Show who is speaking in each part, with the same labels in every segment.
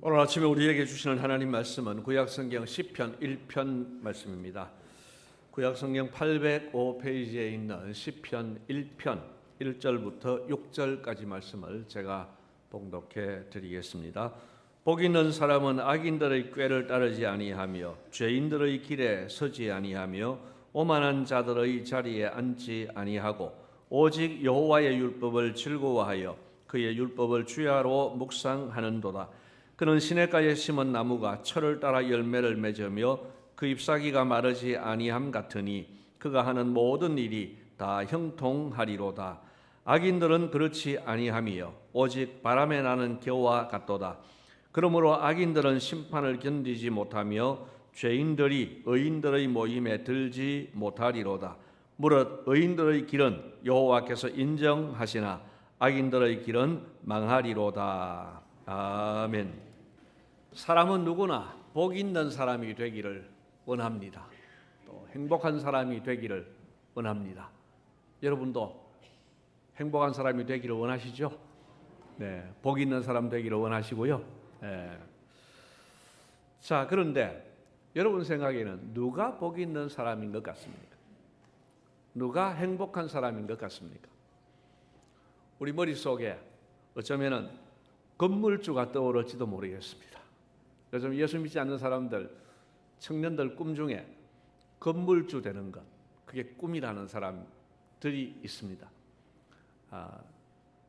Speaker 1: 오늘 아침에 우리에게 주시는 하나님 말씀은 구약성경 시편 1편 말씀입니다. 구약성경 805페이지에 있는 시편 1편 1절부터 6절까지 말씀을 제가 봉독해 드리겠습니다. 복 있는 사람은 악인들의 꾀를 따르지 아니하며 죄인들의 길에 서지 아니하며 오만한 자들의 자리에 앉지 아니하고 오직 여호와의 율법을 즐거워하여 그의 율법을 주야로 묵상하는도다. 그는 시냇가에 심은 나무가 철을 따라 열매를 맺으며 그 잎사귀가 마르지 아니함 같으니 그가 하는 모든 일이 다 형통하리로다. 악인들은 그렇지 아니하며 오직 바람에 나는 겨와 같도다. 그러므로 악인들은 심판을 견디지 못하며 죄인들이 의인들의 모임에 들지 못하리로다. 무릇 의인들의 길은 여호와께서 인정하시나 악인들의 길은 망하리로다. 아멘. 사람은 누구나 복 있는 사람이 되기를 원합니다. 또 행복한 사람이 되기를 원합니다. 여러분도 행복한 사람이 되기를 원하시죠? 네, 복 있는 사람 되기를 원하시고요. 네. 자, 그런데 여러분 생각에는 누가 복 있는 사람인 것 같습니까? 누가 행복한 사람인 것 같습니까? 우리 머릿속에 어쩌면은 건물주가 떠오를지도 모르겠습니다. 요즘 예수 믿지 않는 사람들, 청년들 꿈 중에 건물주 되는 것, 그게 꿈이라는 사람들이 있습니다.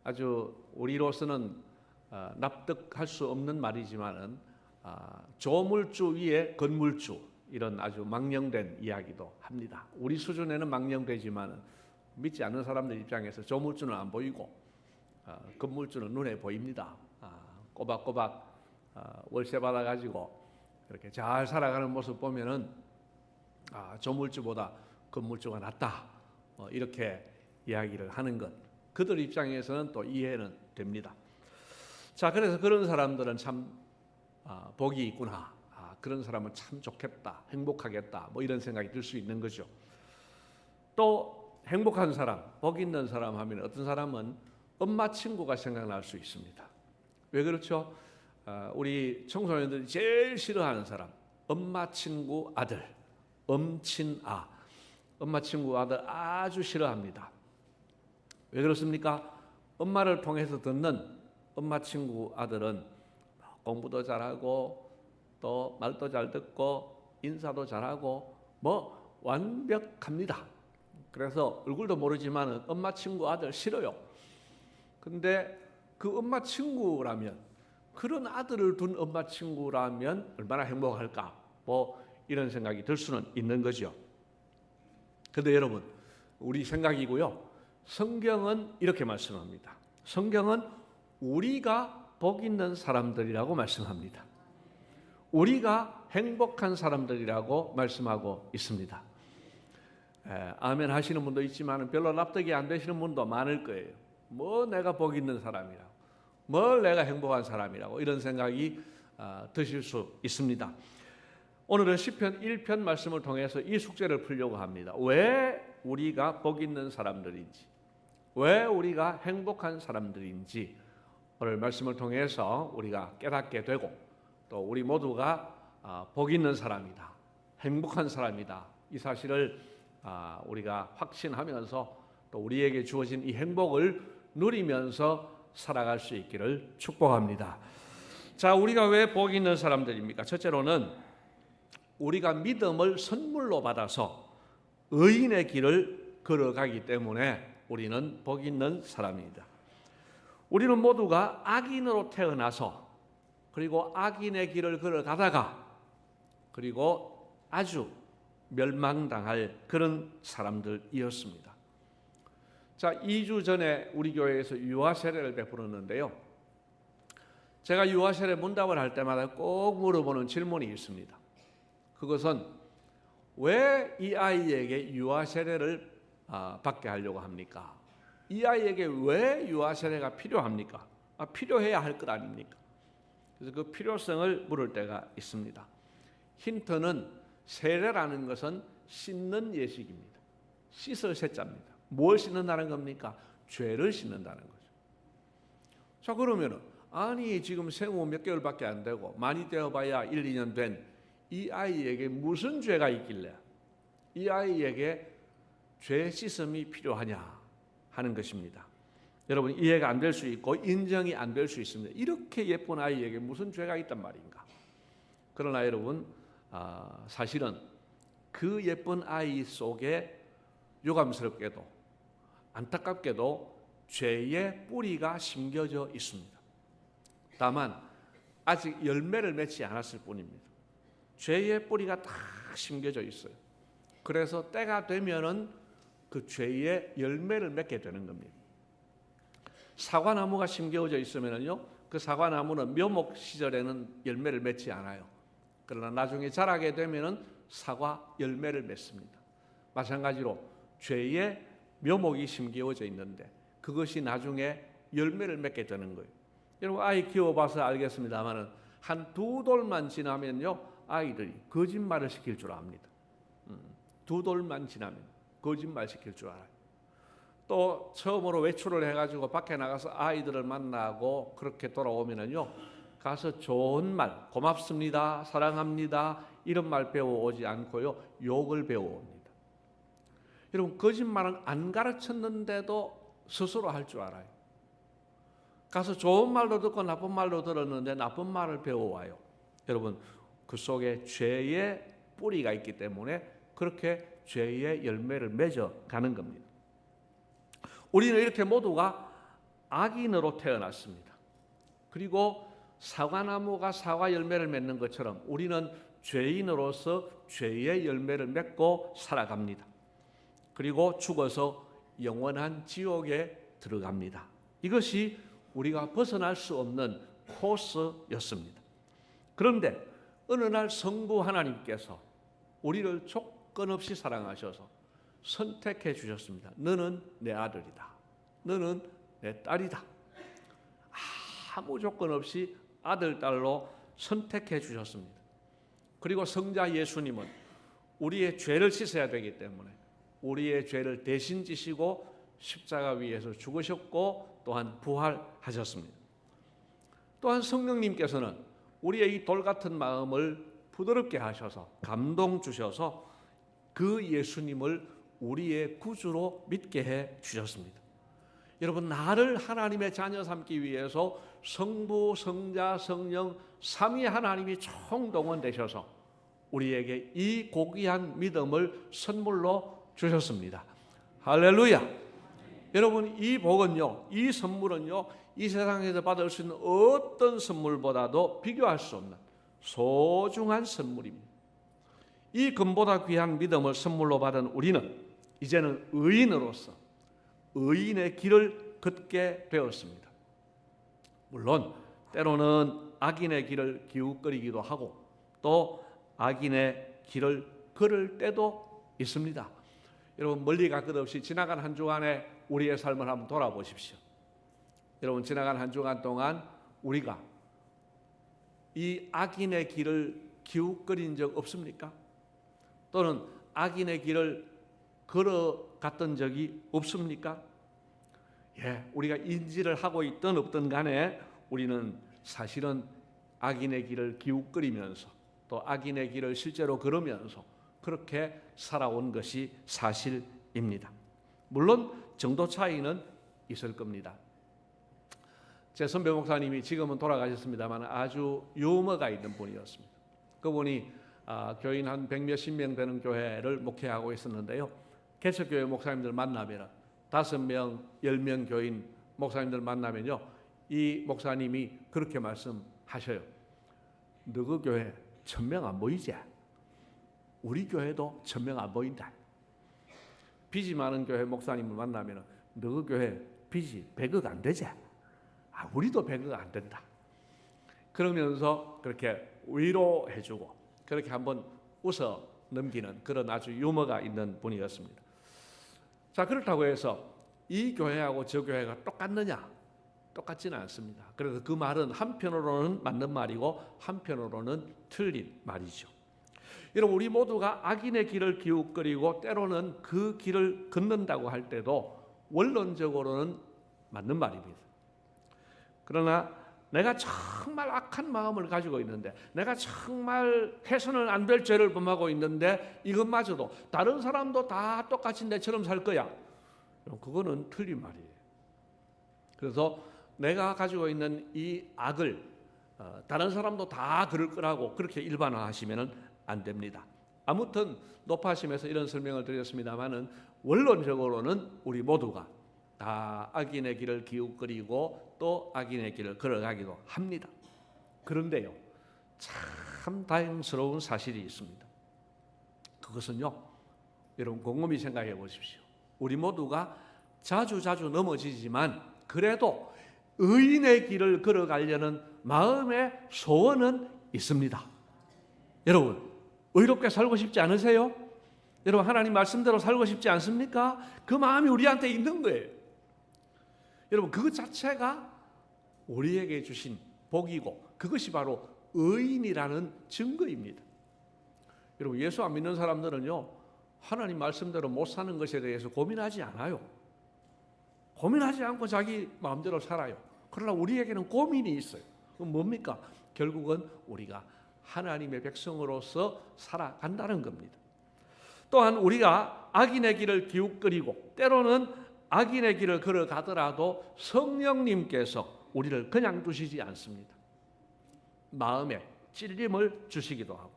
Speaker 1: 아주 우리로서는 납득할 수 없는 말이지만은 조물주 위에 건물주, 이런 아주 망령된 이야기도 합니다. 우리 수준에는 망령되지만은 믿지 않는 사람들 입장에서 조물주는 안 보이고 건물주는 눈에 보입니다. 꼬박꼬박 월세 받아가지고 이렇게 잘 살아가는 모습 보면은 조물주보다 건물주가 낫다, 이렇게 이야기를 하는 것, 그들 입장에서는 또 이해는 됩니다. 자, 그래서 그런 사람들은 참 복이 있구나, 그런 사람은 참 좋겠다, 행복하겠다, 뭐 이런 생각이 들 수 있는 거죠. 또 행복한 사람, 복 있는 사람 하면 어떤 사람은 엄마 친구가 생각날 수 있습니다. 왜 그렇죠? 우리 청소년들이 제일 싫어하는 사람, 엄마 친구 아들, 엄친아. 엄마 친구 아들 아주 싫어합니다. 왜 그렇습니까? 엄마를 통해서 듣는 엄마 친구 아들은 공부도 잘하고 또 말도 잘 듣고 인사도 잘하고 뭐 완벽합니다. 그래서 얼굴도 모르지만 엄마 친구 아들 싫어요. 근데 그 엄마 친구라면, 그런 아들을 둔 엄마 친구라면 얼마나 행복할까, 뭐 이런 생각이 들 수는 있는 거죠. 그런데 여러분, 우리 생각이고요, 성경은 이렇게 말씀합니다. 성경은 우리가 복 있는 사람들이라고 말씀합니다. 우리가 행복한 사람들이라고 말씀하고 있습니다. 아멘 하시는 분도 있지만 별로 납득이 안 되시는 분도 많을 거예요. 뭐 내가 복 있는 사람이라고, 뭘 내가 행복한 사람이라고, 이런 생각이 드실 수 있습니다. 오늘은 시편 1편 말씀을 통해서 이 숙제를 풀려고 합니다. 왜 우리가 복 있는 사람들인지, 왜 우리가 행복한 사람들인지 오늘 말씀을 통해서 우리가 깨닫게 되고, 또 우리 모두가 복 있는 사람이다, 행복한 사람이다, 이 사실을 우리가 확신하면서 또 우리에게 주어진 이 행복을 누리면서 살아갈 수 있기를 축복합니다. 자, 우리가 왜 복 있는 사람들입니까? 첫째로는 우리가 믿음을 선물로 받아서 의인의 길을 걸어가기 때문에 우리는 복 있는 사람입니다. 우리는 모두가 악인으로 태어나서, 그리고 악인의 길을 걸어가다가, 그리고 아주 멸망당할 그런 사람들이었습니다. 자, 2주 전에 우리 교회에서 유아 세례를 베풀었는데요, 제가 유아 세례 문답을 할 때마다 꼭 물어보는 질문이 있습니다. 그것은 왜 이 아이에게 유아 세례를 받게 하려고 합니까? 이 아이에게 왜 유아 세례가 필요합니까? 필요해야 할 것 아닙니까? 그래서 그 필요성을 물을 때가 있습니다. 힌트는 세례라는 것은 씻는 예식입니다. 씻을 세자입니다. 뭘 씻는다는 겁니까? 죄를 씻는다는 거죠. 자, 그러면은 아니 지금 생후 몇 개월밖에 안 되고 많이 되어봐야 1, 2년 된 이 아이에게 무슨 죄가 있길래 이 아이에게 죄 씻음이 필요하냐 하는 것입니다. 여러분 이해가 안 될 수 있고 인정이 안 될 수 있습니다. 이렇게 예쁜 아이에게 무슨 죄가 있단 말인가. 그러나 여러분 사실은 그 예쁜 아이 속에 유감스럽게도 안타깝게도 죄의 뿌리가 심겨져 있습니다. 다만 아직 열매를 맺지 않았을 뿐입니다. 죄의 뿌리가 딱 심겨져 있어요. 그래서 때가 되면은 그 죄의 열매를 맺게 되는 겁니다. 사과나무가 심겨져 있으면요, 그 사과나무는 묘목 시절에는 열매를 맺지 않아요. 그러나 나중에 자라게 되면은 사과 열매를 맺습니다. 마찬가지로 죄의 묘목이 심겨져 있는데 그것이 나중에 열매를 맺게 되는 거예요. 여러분 아이 키워봐서 알겠습니다만은 한 2돌만 지나면요 아이들이 거짓말을 시킬 줄 압니다. 2돌만 지나면 거짓말 시킬 줄 알아요. 또 처음으로 외출을 해가지고 밖에 나가서 아이들을 만나고 그렇게 돌아오면은요 가서 좋은 말, 고맙습니다, 사랑합니다 이런 말 배워오지 않고요 욕을 배워옵니다. 여러분 거짓말은 안 가르쳤는데도 스스로 할 줄 알아요. 가서 좋은 말도 듣고 나쁜 말도 들었는데 나쁜 말을 배워와요. 여러분 그 속에 죄의 뿌리가 있기 때문에 그렇게 죄의 열매를 맺어 가는 겁니다. 우리는 이렇게 모두가 악인으로 태어났습니다. 그리고 사과나무가 사과 열매를 맺는 것처럼 우리는 죄인으로서 죄의 열매를 맺고 살아갑니다. 그리고 죽어서 영원한 지옥에 들어갑니다. 이것이 우리가 벗어날 수 없는 코스였습니다. 그런데 어느 날 성부 하나님께서 우리를 조건 없이 사랑하셔서 선택해 주셨습니다. 너는 내 아들이다. 너는 내 딸이다. 아무 조건 없이 아들, 딸로 선택해 주셨습니다. 그리고 성자 예수님은 우리의 죄를 씻어야 되기 때문에 우리의 죄를 대신 지시고 십자가 위에서 죽으셨고 또한 부활하셨습니다. 또한 성령님께서는 우리의 이 돌 같은 마음을 부드럽게 하셔서 감동 주셔서 그 예수님을 우리의 구주로 믿게 해 주셨습니다. 여러분 나를 하나님의 자녀 삼기 위해서 성부, 성자, 성령 삼위 하나님이 총동원되셔서 우리에게 이 고귀한 믿음을 선물로 주셨습니다. 할렐루야. 여러분 이 복은요, 이 선물은요, 이 세상에서 받을 수 있는 어떤 선물보다도 비교할 수 없는 소중한 선물입니다. 이 금보다 귀한 믿음을 선물로 받은 우리는 이제는 의인으로서 의인의 길을 걷게 되었습니다. 물론 때로는 악인의 길을 기웃거리기도 하고 또 악인의 길을 걸을 때도 있습니다. 여러분 멀리 갈 것 없이 지나간 한 주간에 우리의 삶을 한번 돌아보십시오. 여러분 지나간 한 주간 동안 우리가 이 악인의 길을 기웃거린 적 없습니까? 또는 악인의 길을 걸어갔던 적이 없습니까? 예, 우리가 인지를 하고 있든 없든 간에 우리는 사실은 악인의 길을 기웃거리면서 또 악인의 길을 실제로 걸으면서 그렇게 살아온 것이 사실입니다. 물론 정도 차이는 있을 겁니다. 제 선배 목사님이 지금은 돌아가셨습니다만 아주 유머가 있는 분이었습니다. 그분이 교인 한 100몇십 명 되는 교회를 목회하고 있었는데요. 개척교회 목사님들 만나면 5명, 10명 교인 목사님들 만나면요. 이 목사님이 그렇게 말씀하셔요. 너그 교회 1000명 안 보이지? 우리 교회도 1000명 안 보인다. 빚이 많은 교회 목사님을 만나면 너그 교회 빚이 100억 안 되지? 우리도 100억 안 된다. 그러면서 그렇게 위로해주고 그렇게 한번 웃어 넘기는 그런 아주 유머가 있는 분이었습니다. 자, 그렇다고 해서 이 교회하고 저 교회가 똑같느냐? 똑같지는 않습니다. 그래서 그 말은 한편으로는 맞는 말이고 한편으로는 틀린 말이죠. 여러분 우리 모두가 악인의 길을 기웃거리고 때로는 그 길을 걷는다고 할 때도 원론적으로는 맞는 말입니다. 그러나 내가 정말 악한 마음을 가지고 있는데, 내가 정말 해서는 안 될 죄를 범하고 있는데 이것마저도 다른 사람도 다 똑같이 내처럼 살 거야. 그거는 틀린 말이에요. 그래서 내가 가지고 있는 이 악을 다른 사람도 다 그럴 거라고 그렇게 일반화하시면 안 됩니다. 아무튼 높아심에서 이런 설명을 드렸습니다마는 원론적으로는 우리 모두가 다 악인의 길을 기웃거리고 또 악인의 길을 걸어가기도 합니다. 그런데요, 참 다행스러운 사실이 있습니다. 그것은요, 여러분 곰곰이 생각해 보십시오. 우리 모두가 자주 넘어지지만 그래도 의인의 길을 걸어가려는 마음의 소원은 있습니다. 여러분, 의롭게 살고 싶지 않으세요? 여러분, 하나님 말씀대로 살고 싶지 않습니까? 그 마음이 우리한테 있는 거예요. 여러분, 그것 자체가 우리에게 주신 복이고 그것이 바로 의인이라는 증거입니다. 여러분, 예수 안 믿는 사람들은요, 하나님 말씀대로 못 사는 것에 대해서 고민하지 않아요. 고민하지 않고 자기 마음대로 살아요. 그러나 우리에게는 고민이 있어요. 그건 뭡니까? 결국은 우리가 하나님의 백성으로서 살아간다는 겁니다. 또한 우리가 악인의 길을 기웃거리고 때로는 악인의 길을 걸어가더라도 성령님께서 우리를 그냥 두시지 않습니다. 마음에 찔림을 주시기도 하고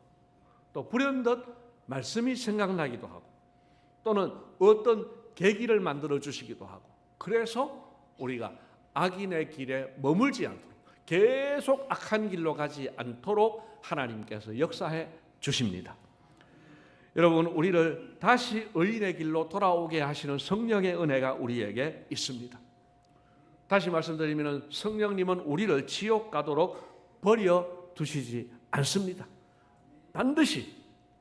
Speaker 1: 또 불현듯 말씀이 생각나기도 하고 또는 어떤 계기를 만들어 주시기도 하고, 그래서 우리가 악인의 길에 머물지 않도록, 계속 악한 길로 가지 않도록 하나님께서 역사해 주십니다. 여러분, 우리를 다시 의인의 길로 돌아오게 하시는 성령의 은혜가 우리에게 있습니다. 다시 말씀드리면 성령님은 우리를 지옥 가도록 버려 두시지 않습니다. 반드시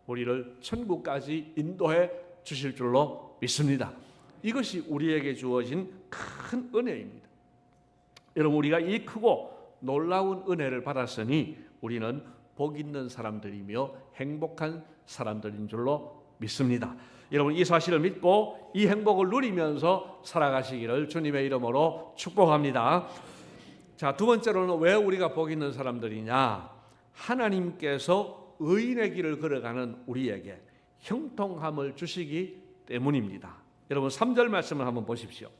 Speaker 1: 우리를 천국까지 인도해 주실 줄로 믿습니다. 이것이 우리에게 주어진 큰 은혜입니다. 여러분, 우리가 이 크고 놀라운 은혜를 받았으니 우리는 복 있는 사람들이며 행복한 사람들인 줄로 믿습니다. 여러분, 이 사실을 믿고 이 행복을 누리면서 살아가시기를 주님의 이름으로 축복합니다. 자, 두 번째로는 왜 우리가 복 있는 사람들이냐? 하나님께서 의인의 길을 걸어가는 우리에게 형통함을 주시기 때문입니다. 여러분, 3절 말씀을 한번 보십시오.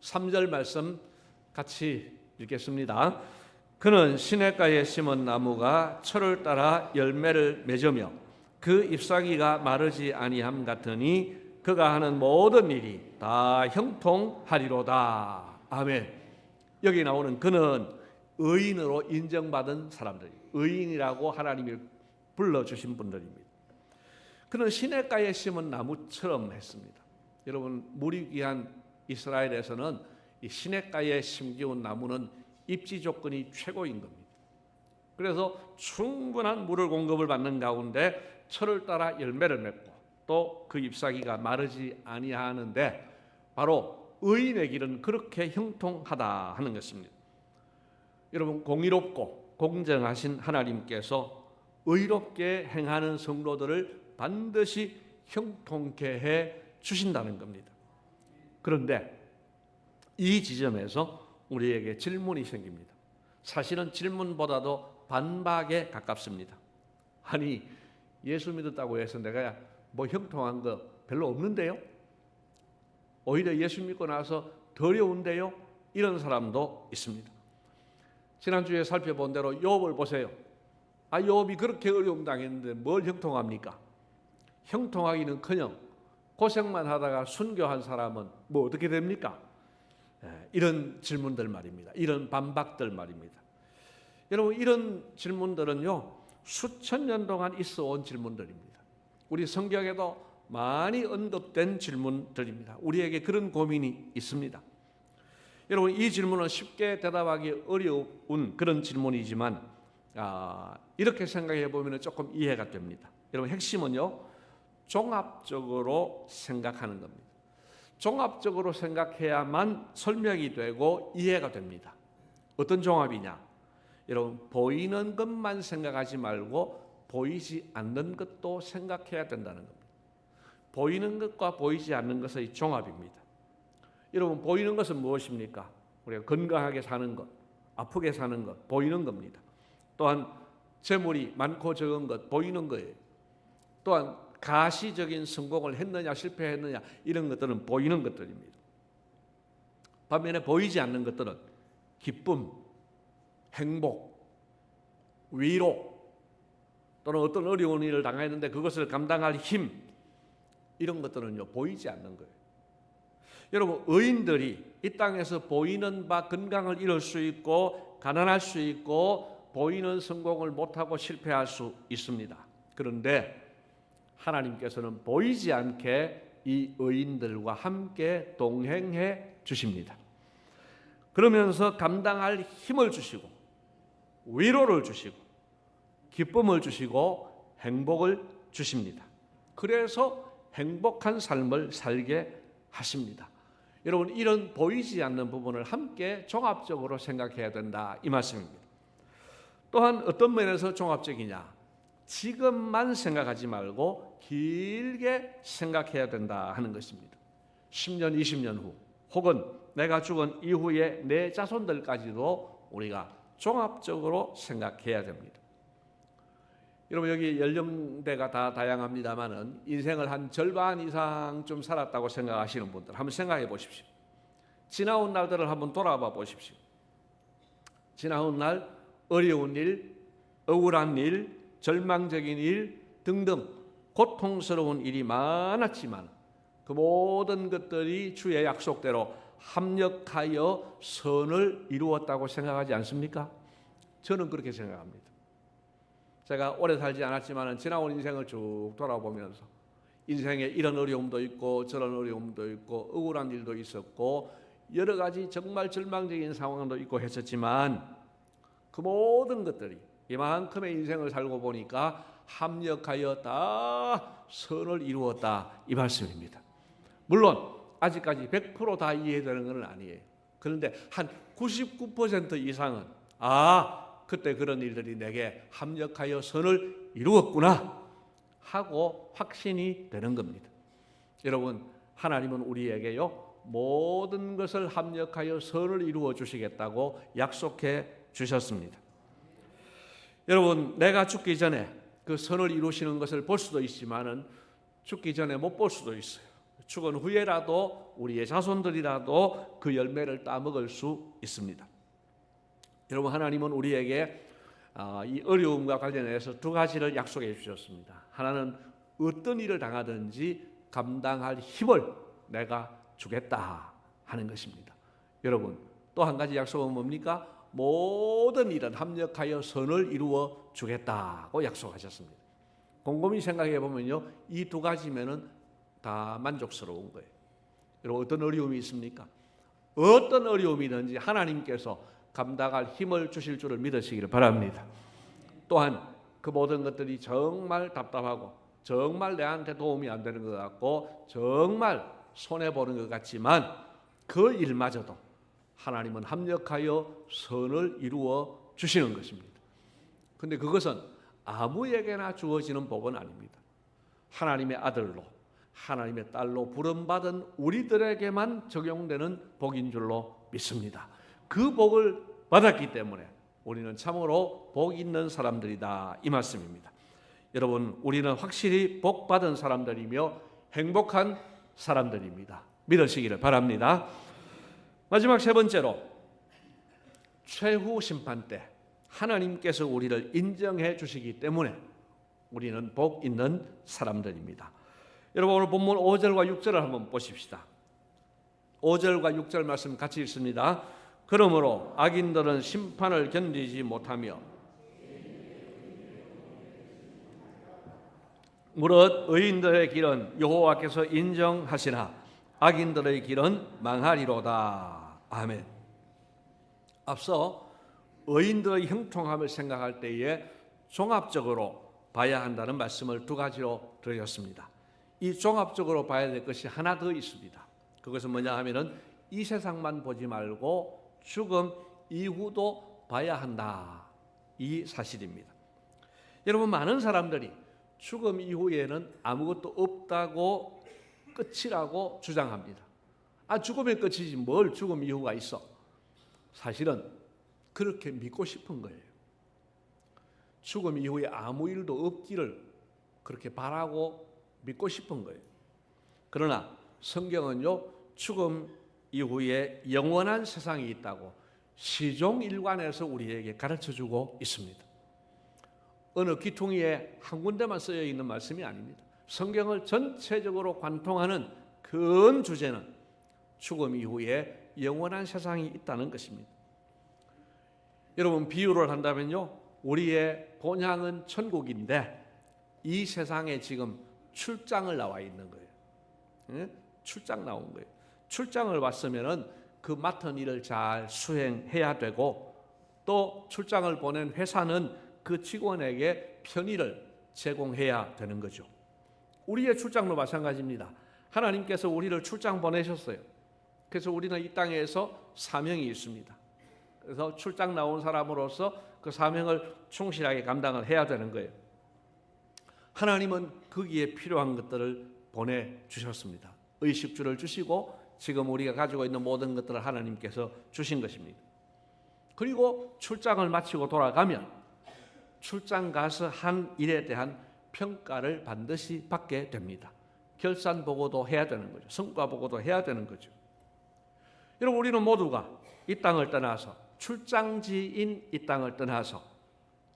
Speaker 1: 3절 말씀 같이 읽겠습니다. 그는 시냇가에 심은 나무가 철을 따라 열매를 맺으며 그 잎사귀가 마르지 아니함 같으니 그가 하는 모든 일이 다 형통하리로다. 아멘. 여기 나오는 그는 의인으로 인정받은 사람들, 의인이라고 하나님이 불러주신 분들입니다. 그는 시냇가에 심은 나무처럼 했습니다. 여러분, 물이 귀한 이스라엘에서는 이 시냇가에 심기운 나무는 입지 조건이 최고인 겁니다. 그래서 충분한 물을 공급을 받는 가운데 철을 따라 열매를 맺고 또 그 잎사귀가 마르지 아니하는데 바로 의인의 길은 그렇게 형통하다 하는 것입니다. 여러분, 공의롭고 공정하신 하나님께서 의롭게 행하는 성도들을 반드시 형통케 해 주신다는 겁니다. 그런데 이 지점에서 우리에게 질문이 생깁니다. 사실은 질문보다도 반박에 가깝습니다. 아니, 예수 믿었다고 해서 내가 뭐 형통한 거 별로 없는데요? 오히려 예수 믿고 나서 더러운데요? 이런 사람도 있습니다. 지난주에 살펴본 대로 욥을 보세요. 욥이 그렇게 어려움 당했는데 뭘 형통합니까? 형통하기는커녕 고생만 하다가 순교한 사람은 뭐 어떻게 됩니까? 이런 질문들 말입니다. 이런 반박들 말입니다. 여러분, 이런 질문들은요, 수천 년 동안 있어 온 질문들입니다. 우리 성경에도 많이 언급된 질문들입니다. 우리에게 그런 고민이 있습니다. 여러분, 이 질문은 쉽게 대답하기 어려운 그런 질문이지만 이렇게 생각해 보면 조금 이해가 됩니다. 여러분, 핵심은요, 종합적으로 생각하는 겁니다. 종합적으로 생각해야만 설명이 되고 이해가 됩니다. 어떤 종합이냐? 여러분, 보이는 것만 생각하지 말고 보이지 않는 것도 생각해야 된다는 겁니다. 보이는 것과 보이지 않는 것의 종합입니다. 여러분, 보이는 것은 무엇입니까? 우리가 건강하게 사는 것, 아프게 사는 것 보이는 겁니다. 또한 재물이 많고 적은 것 보이는 거예요. 또한 가시적인 성공을 했느냐 실패했느냐 이런 것들은 보이는 것들입니다. 반면에 보이지 않는 것들은 기쁨, 행복, 위로, 또는 어떤 어려운 일을 당했는데 그것을 감당할 힘, 이런 것들은요 보이지 않는 거예요. 여러분, 의인들이 이 땅에서 보이는 바 건강을 잃을 수 있고 가난할 수 있고 보이는 성공을 못하고 실패할 수 있습니다. 그런데 하나님께서는 보이지 않게 이 의인들과 함께 동행해 주십니다. 그러면서 감당할 힘을 주시고 위로를 주시고 기쁨을 주시고 행복을 주십니다. 그래서 행복한 삶을 살게 하십니다. 여러분, 이런 보이지 않는 부분을 함께 종합적으로 생각해야 된다, 이 말씀입니다. 또한 어떤 면에서 종합적이냐? 지금만 생각하지 말고 길게 생각해야 된다 하는 것입니다. 10년, 20년 후 혹은 내가 죽은 이후에 내 자손들까지도 우리가 종합적으로 생각해야 됩니다. 여러분, 여기 연령대가 다 다양합니다만은 인생을 한 절반 이상 좀 살았다고 생각하시는 분들 한번 생각해 보십시오. 지나온 날들을 한번 돌아봐 보십시오. 지나온 날 어려운 일, 억울한 일, 절망적인 일 등등 고통스러운 일이 많았지만 그 모든 것들이 주의 약속대로 합력하여 선을 이루었다고 생각하지 않습니까? 저는 그렇게 생각합니다. 제가 오래 살지 않았지만 지나온 인생을 쭉 돌아보면서 인생에 이런 어려움도 있고 저런 어려움도 있고 억울한 일도 있었고 여러 가지 정말 절망적인 상황도 있고 했었지만 그 모든 것들이 이만큼의 인생을 살고 보니까 합력하여 다 선을 이루었다, 이 말씀입니다. 물론 아직까지 100% 다 이해되는 건 아니에요. 그런데 한 99% 이상은 그때 그런 일들이 내게 합력하여 선을 이루었구나 하고 확신이 되는 겁니다. 여러분, 하나님은 우리에게요 모든 것을 합력하여 선을 이루어 주시겠다고 약속해 주셨습니다. 여러분, 내가 죽기 전에 그 선을 이루시는 것을 볼 수도 있지만은 죽기 전에 못 볼 수도 있어요. 죽은 후에라도 우리의 자손들이라도 그 열매를 따먹을 수 있습니다. 여러분, 하나님은 우리에게 이 어려움과 관련해서 두 가지를 약속해 주셨습니다. 하나는 어떤 일을 당하든지 감당할 힘을 내가 주겠다 하는 것입니다. 여러분, 또 한 가지 약속은 뭡니까? 모든 일은 합력하여 선을 이루어 주겠다고 약속하셨습니다. 곰곰이 생각해 보면요, 이 두 가지면은 다 만족스러운 거예요. 여러분, 어떤 어려움이 있습니까? 어떤 어려움이든지 하나님께서 감당할 힘을 주실 줄을 믿으시기를 바랍니다. 또한 그 모든 것들이 정말 답답하고 정말 내한테 도움이 안 되는 것 같고 정말 손해보는 것 같지만 그 일마저도 하나님은 합력하여 선을 이루어 주시는 것입니다. 그런데 그것은 아무에게나 주어지는 복은 아닙니다. 하나님의 아들로 하나님의 딸로 부름받은 우리들에게만 적용되는 복인 줄로 믿습니다. 그 복을 받았기 때문에 우리는 참으로 복 있는 사람들이다, 이 말씀입니다. 여러분, 우리는 확실히 복 받은 사람들이며 행복한 사람들입니다. 믿으시기를 바랍니다. 마지막 세 번째로, 최후 심판 때 하나님께서 우리를 인정해 주시기 때문에 우리는 복 있는 사람들입니다. 여러분, 오늘 본문 5절과 6절을 한번 보십시다. 5절과 6절 말씀 같이 읽습니다. 그러므로 악인들은 심판을 견디지 못하며 무릇 의인들의 길은 여호와께서 인정하시나 악인들의 길은 망하리로다. 아멘. 앞서 의인들의 형통함을 생각할 때에 종합적으로 봐야 한다는 말씀을 두 가지로 드렸습니다. 이 종합적으로 봐야 될 것이 하나 더 있습니다. 그것은 뭐냐 하면은 이 세상만 보지 말고 죽음 이후도 봐야 한다, 이 사실입니다. 여러분, 많은 사람들이 죽음 이후에는 아무것도 없다고 끝이라고 주장합니다. 죽음의 끝이지 뭘 죽음 이후가 있어. 사실은 그렇게 믿고 싶은 거예요. 죽음 이후에 아무 일도 없기를 그렇게 바라고 믿고 싶은 거예요. 그러나 성경은요, 죽음 이후에 영원한 세상이 있다고 시종일관에서 우리에게 가르쳐주고 있습니다. 어느 귀퉁이에 한 군데만 쓰여 있는 말씀이 아닙니다. 성경을 전체적으로 관통하는 큰 주제는 죽음 이후에 영원한 세상이 있다는 것입니다. 여러분, 비유를 한다면요, 우리의 본향은 천국인데 이 세상에 지금 출장을 나와 있는 거예요. 출장 나온 거예요. 출장을 왔으면은 그 맡은 일을 잘 수행해야 되고, 또 출장을 보낸 회사는 그 직원에게 편의를 제공해야 되는 거죠. 우리의 출장도 마찬가지입니다. 하나님께서 우리를 출장 보내셨어요. 그래서 우리는 이 땅에서 사명이 있습니다. 그래서 출장 나온 사람으로서 그 사명을 충실하게 감당을 해야 되는 거예요. 하나님은 거기에 필요한 것들을 보내주셨습니다. 의식주를 주시고 지금 우리가 가지고 있는 모든 것들을 하나님께서 주신 것입니다. 그리고 출장을 마치고 돌아가면 출장 가서 한 일에 대한 평가를 반드시 받게 됩니다. 결산 보고도 해야 되는 거죠. 성과 보고도 해야 되는 거죠. 여러분, 우리는 모두가 이 땅을 떠나서, 출장지인 이 땅을 떠나서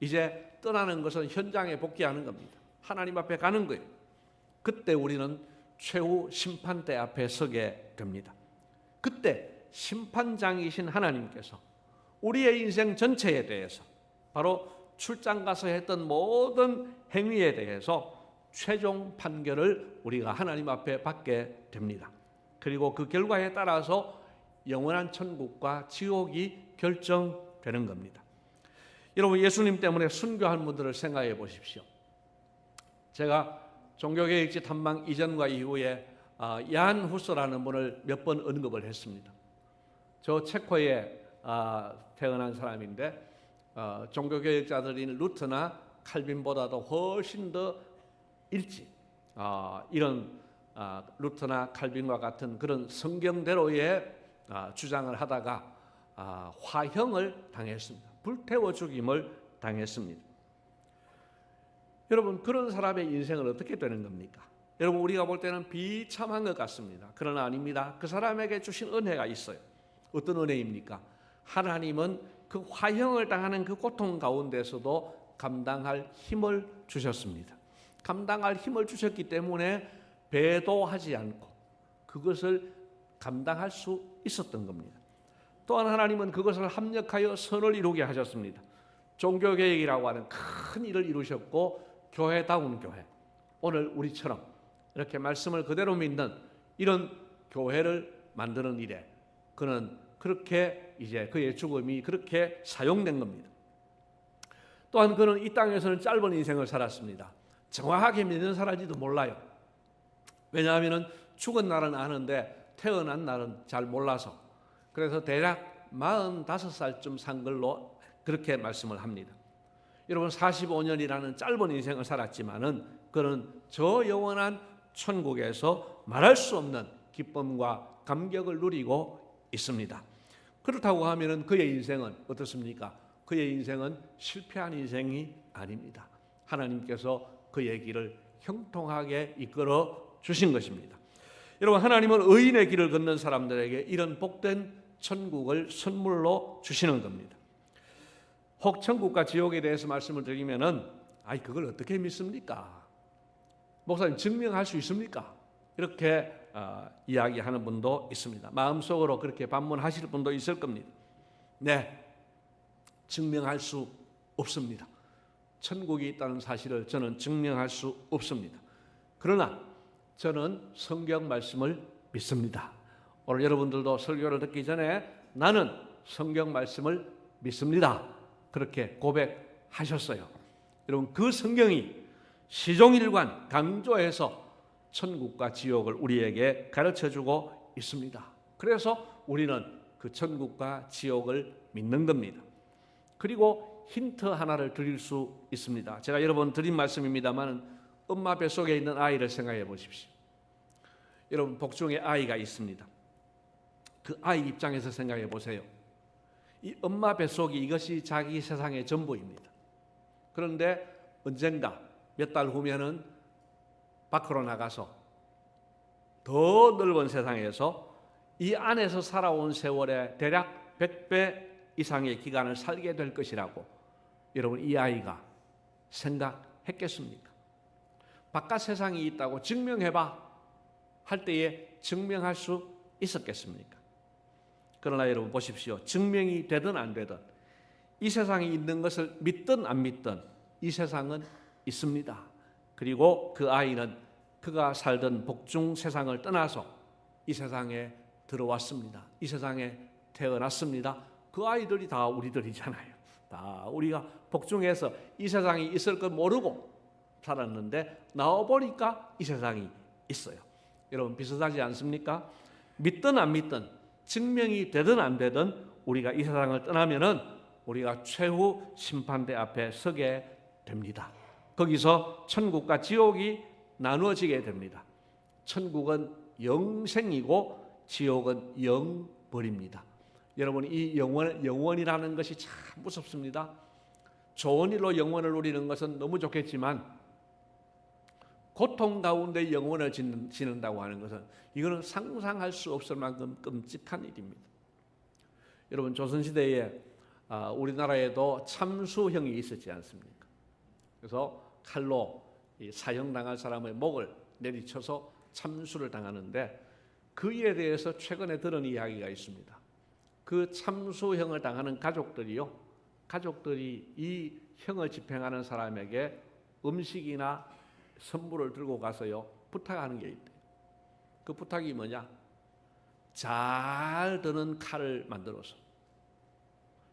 Speaker 1: 이제 떠나는 것은 현장에 복귀하는 겁니다. 하나님 앞에 가는 거예요. 그때 우리는 최후 심판대 앞에 서게 됩니다. 그때 심판장이신 하나님께서 우리의 인생 전체에 대해서, 바로 출장 가서 했던 모든 행위에 대해서 최종 판결을 우리가 하나님 앞에 받게 됩니다. 그리고 그 결과에 따라서 영원한 천국과 지옥이 결정되는 겁니다. 여러분, 예수님 때문에 순교한 분들을 생각해 보십시오. 제가 종교개혁지 탐방 이전과 이후에 얀 후스라는 분을 몇 번 언급을 했습니다. 저 체코에 태어난 사람인데 종교개혁자들인 루터나 칼빈보다도 훨씬 더 일찍 이런 루터나 칼빈과 같은 그런 성경대로의 주장을 하다가 화형을 당했습니다. 불태워 죽임을 당했습니다. 여러분, 그런 사람의 인생은 어떻게 되는 겁니까? 여러분, 우리가 볼 때는 비참한 것 같습니다. 그러나 아닙니다. 그 사람에게 주신 은혜가 있어요. 어떤 은혜입니까? 하나님은 그 화형을 당하는 그 고통 가운데서도 감당할 힘을 주셨습니다. 감당할 힘을 주셨기 때문에 배도하지 않고 그것을 감당할 수 있었던 겁니다. 또한 하나님은 그것을 합력하여 선을 이루게 하셨습니다. 종교개혁이라고 하는 큰 일을 이루셨고, 교회다운 교회, 오늘 우리처럼 이렇게 말씀을 그대로 믿는 이런 교회를 만드는 일에 그는 그렇게 이제 그의 죽음이 그렇게 사용된 겁니다. 또한 그는 이 땅에서는 짧은 인생을 살았습니다. 정확하게 몇 년 살았지도 몰라요. 왜냐하면 죽은 날은 아는데 태어난 날은 잘 몰라서, 그래서 대략 45살쯤 산 걸로 그렇게 말씀을 합니다. 여러분, 45년이라는 짧은 인생을 살았지만은 그는 저 영원한 천국에서 말할 수 없는 기쁨과 감격을 누리고 있습니다. 그렇다고 하면은 그의 인생은 어떻습니까? 그의 인생은 실패한 인생이 아닙니다. 하나님께서 그의 길을 형통하게 이끌어 주신 것입니다. 여러분, 하나님은 의인의 길을 걷는 사람들에게 이런 복된 천국을 선물로 주시는 겁니다. 혹 천국과 지옥에 대해서 말씀을 드리면은 그걸 어떻게 믿습니까? 목사님, 증명할 수 있습니까? 이렇게 이야기하는 분도 있습니다. 마음속으로 그렇게 반문하실 분도 있을 겁니다. 네, 증명할 수 없습니다. 천국이 있다는 사실을 저는 증명할 수 없습니다. 그러나 저는 성경 말씀을 믿습니다. 오늘 여러분들도 설교를 듣기 전에 나는 성경 말씀을 믿습니다, 그렇게 고백하셨어요. 여러분, 그 성경이 시종일관 강조해서 천국과 지옥을 우리에게 가르쳐주고 있습니다. 그래서 우리는 그 천국과 지옥을 믿는 겁니다. 그리고 힌트 하나를 드릴 수 있습니다. 제가 여러 번 드린 말씀입니다만, 엄마 뱃속에 있는 아이를 생각해 보십시오. 여러분, 복중에 아이가 있습니다. 그 아이 입장에서 생각해 보세요. 이 엄마 뱃속이 이것이 자기 세상의 전부입니다. 그런데 언젠가 몇 달 후면은 밖으로 나가서 더 넓은 세상에서 이 안에서 살아온 세월의 대략 100배 이상의 기간을 살게 될 것이라고 여러분 이 아이가 생각했겠습니까? 바깥 세상이 있다고 증명해봐 할 때에 증명할 수 있었겠습니까? 그러나 여러분 보십시오. 증명이 되든 안 되든 이 세상에 있는 것을 믿든 안 믿든 이 세상은 있습니다. 그리고 그 아이는 그가 살던 복중 세상을 떠나서 이 세상에 들어왔습니다. 이 세상에 태어났습니다. 그 아이들이 다 우리들이잖아요. 다 우리가 복중에서 이 세상이 있을 걸 모르고 살았는데 나와보니까 이 세상이 있어요. 여러분 비슷하지 않습니까? 믿든 안 믿든 증명이 되든 안 되든 우리가 이 세상을 떠나면은 우리가 최후 심판대 앞에 서게 됩니다. 거기서 천국과 지옥이 나누어지게 됩니다. 천국은 영생이고 지옥은 영벌입니다. 여러분 이 영원이라는 것이 참 무섭습니다. 좋은 일로 영원을 누리는 것은 너무 좋겠지만 고통 가운데 영원을 지는다고 하는 것은 이거는 상상할 수 없을 만큼 끔찍한 일입니다. 여러분 조선시대에 우리나라에도 참수형이 있었지 않습니까? 그래서 칼로 사형당할 사람의 목을 내리쳐서 참수를 당하는데 그 일에 대해서 최근에 들은 이야기가 있습니다. 그 참수형을 당하는 가족들이 이 형을 집행하는 사람에게 음식이나 선물을 들고 가서요 부탁하는 게 있대요. 그 부탁이 뭐냐? 잘 드는 칼을 만들어서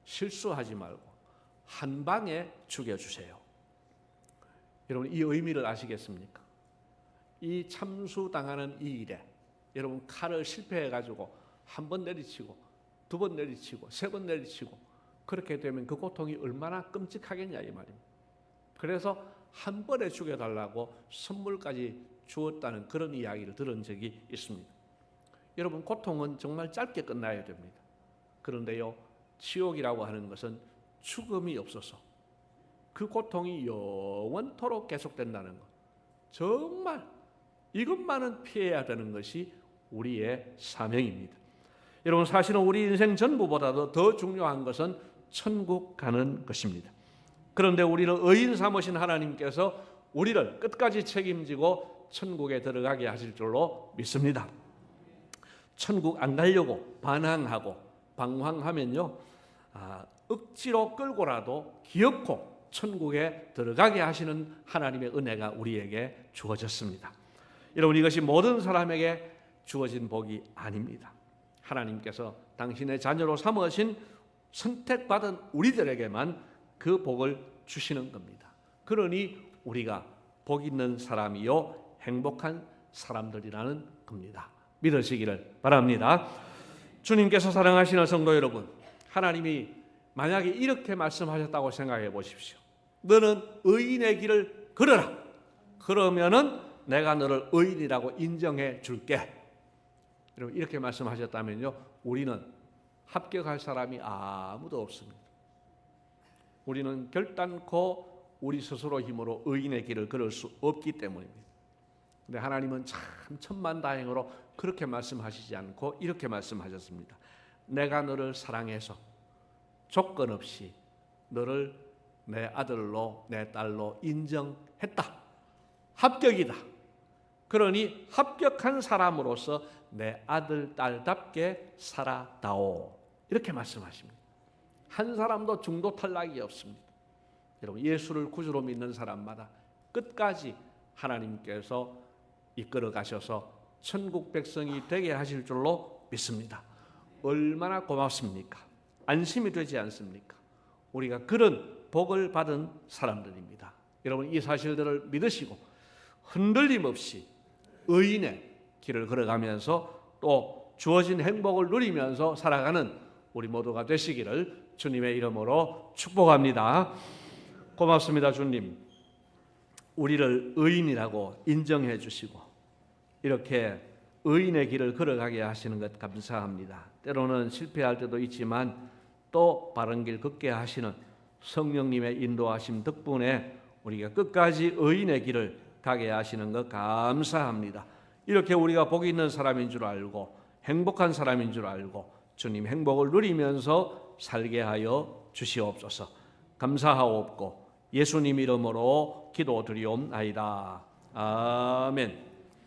Speaker 1: 실수하지 말고 한 방에 죽여주세요. 여러분 이 의미를 아시겠습니까? 이 참수당하는 이 일에 여러분 칼을 실패해가지고 한 번 내리치고 두 번 내리치고 세 번 내리치고 그렇게 되면 그 고통이 얼마나 끔찍하겠냐 이 말입니다. 그래서 한 번에 죽여달라고 선물까지 주었다는 그런 이야기를 들은 적이 있습니다. 여러분 고통은 정말 짧게 끝나야 됩니다. 그런데요 지옥이라고 하는 것은 죽음이 없어서 그 고통이 영원토록 계속된다는 것, 정말 이것만은 피해야 되는 것이 우리의 사명입니다. 여러분 사실은 우리 인생 전부보다도 더 중요한 것은 천국 가는 것입니다. 그런데 우리를 의인 삼으신 하나님께서 우리를 끝까지 책임지고 천국에 들어가게 하실 줄로 믿습니다. 천국 안 가려고 반항하고 방황하면요 억지로 끌고라도 기어코 천국에 들어가게 하시는 하나님의 은혜가 우리에게 주어졌습니다. 여러분 이것이 모든 사람에게 주어진 복이 아닙니다. 하나님께서 당신의 자녀로 삼으신 선택받은 우리들에게만 그 복을 주시는 겁니다. 그러니 우리가 복 있는 사람이요 행복한 사람들이라는 겁니다. 믿으시기를 바랍니다. 주님께서 사랑하시는 성도 여러분, 하나님이 만약에 이렇게 말씀하셨다고 생각해 보십시오. 너는 의인의 길을 걸어라. 그러면은 내가 너를 의인이라고 인정해 줄게. 여러분 이렇게 말씀하셨다면요, 우리는 합격할 사람이 아무도 없습니다. 우리는 결단코 우리 스스로 힘으로 의인의 길을 걸을 수 없기 때문입니다. 근데 하나님은 참 천만다행으로 그렇게 말씀하시지 않고 이렇게 말씀하셨습니다. 내가 너를 사랑해서 조건 없이 너를 내 아들로 내 딸로 인정했다. 합격이다. 그러니 합격한 사람으로서 내 아들 딸답게 살아다오. 이렇게 말씀하십니다. 한 사람도 중도 탈락이 없습니다. 여러분 예수를 구주로 믿는 사람마다 끝까지 하나님께서 이끌어 가셔서 천국 백성이 되게 하실 줄로 믿습니다. 얼마나 고맙습니까? 안심이 되지 않습니까? 우리가 그런 복을 받은 사람들입니다. 여러분 이 사실들을 믿으시고 흔들림 없이 의인의 길을 걸어가면서 또 주어진 행복을 누리면서 살아가는 우리 모두가 되시기를 주님의 이름으로 축복합니다. 고맙습니다. 주님, 우리를 의인이라고 인정해 주시고 이렇게 의인의 길을 걸어가게 하시는 것 감사합니다. 때로는 실패할 때도 있지만 또 바른 길 걷게 하시는 성령님의 인도하심 덕분에 우리가 끝까지 의인의 길을 가게 하시는 것 감사합니다. 이렇게 우리가 복 있는 사람인 줄 알고 행복한 사람인 줄 알고 주님 행복을 누리면서 살게 하여 주시옵소서. 감사하옵고 예수님 이름으로 기도드리옵나이다. 아멘.